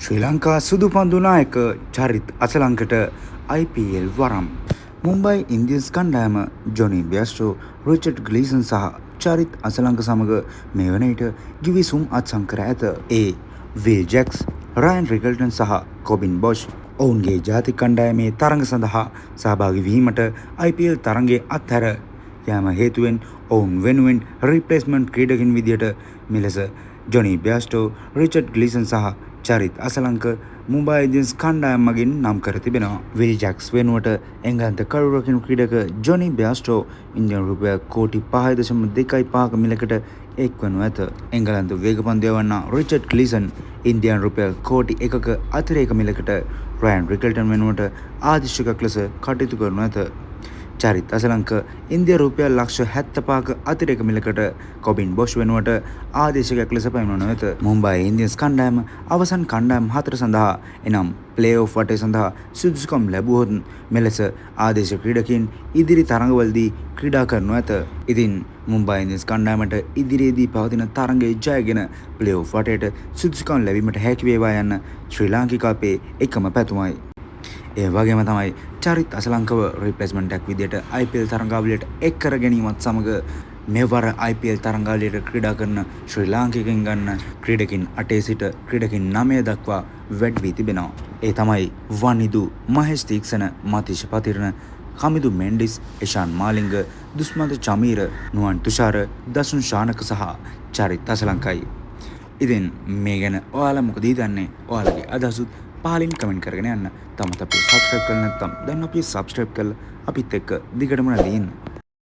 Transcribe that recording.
ශ්‍රී ලංකා සුදු පන්දු නායක චරිත් අසලංකට IPL වරම්. මුම්බයි ඉන්දියන්ස් කණ්ඩායම ජොනි බෙයස්ටෝ, රිචඩ් ග්ලීසන් සහ චරිත් අසලංක සමග මේ වන විට ගිවිසුම් අත්සන් කර ඇත. ඒ විල් ජැක්ස්, රයන් රිකල්ටන් සහ කොබින් බොෂ් ඔවුන්ගේ ජාතික කණ්ඩායමේ තරඟ සඳහා සහභාගී වීමට IPL තරඟයේ අත්හැර යාම හේතුවෙන් ඔවුන් වෙනුවෙන් රිප්ලේස්මන්ට් ක්‍රීඩකින් විදියට මෙලෙස ජොනි බෙයස්ටෝ, රිචඩ් ග්ලීසන් සහ චරිත් අසලංක මුම්බයි ඉන්දියන්ස් කණ්ඩායම මගින් නම් කර තිබෙනවා. විල් ජැක්ස් වෙනුවට එංගලන්ත කළුරකින් ක්‍රීඩක ජොනි බෙයස්ටෝ ඉන්දියානු රුපියල් කෝටි 5.25ක මිලකට එක්වනු ඇත. එංගලන්ත වේගපන්දු යවන්නා රිචඩ් ග්ලීසන් ඉන්දියානු රුපියල් කෝටි 1ක අතිරේක මිලකට රයන් රිකල්ටන් වෙනුවට ආදිශකයක් ලෙස කටයුතු කරනු ඇත. චරිත් අසලංක ඉන්දියා රුපියල් ලක්ෂ 75ක අතිරේක මිලකට කොබින් බොෂ් වෙනුවට ආදේශකයක් ලෙස පැමිණෙනු ඇත. මුම්බයි ඉන්දියන්ස් කණ්ඩායම අවසන් කණ්ඩායම් 4 සඳහා එනම් ප්ලේ ඔෆ් වටේ සඳහා සුදුසුකම් ලැබුවොත් මෙලෙස ආදේශ ක්‍රීඩකින් ඉදිරි තරඟවලදී ක්‍රීඩා කරනු ඇත. ඉතින් මුම්බයි ඉන්දියන්ස් කණ්ඩායමට ඉදිරියේදී පවතින තරඟයේ ජයගෙන ප්ලේ ඔෆ් වටේට සුදුසුකම් ලැබීමට හැකි වේවා යන්න ශ්‍රී ලාංකිකයන්ගේ එකම පැතුමයි. ඒ වගේම තමයි චරිත් අසලංකව රිප්ලේස්මන්ට් එකක් විදියට IPL තරඟාවලියට එක් කර ගැනීමත් සමග මෙවර IPL තරඟාවලියට ක්‍රීඩා කරන ශ්‍රී ලාංකිකයන් ගන්න ක්‍රීඩකින් 8 සිට ක්‍රීඩකින් 9 දක්වා වැඩි වී තිබෙනවා. ඒ තමයි වනිදු, මහේෂ් තීක්ෂණ, මතීෂ පතිරණ, කමිදු මෙන්ඩිස්, ඉෂාන් මාලිංග, දුස්මන්ත චමීර, නුවන් තුෂාර, දසුන් ශානක සහ චරිත් අසලංකයි. ඉතින් මේ ගැන ඔයාලා මොකද හිතන්නේ? ඔයාලගේ අදහසුත් පහලින් කමෙන්ට් කරගෙන යන්න. තාමත් අපි සබ්ස්ක්‍රයිබ් කරලා නැත්නම් දැන් අපි සබ්ස්ක්‍රයිබ් කරලා අපිත් එක්ක දිගටම නැදී ඉන්න.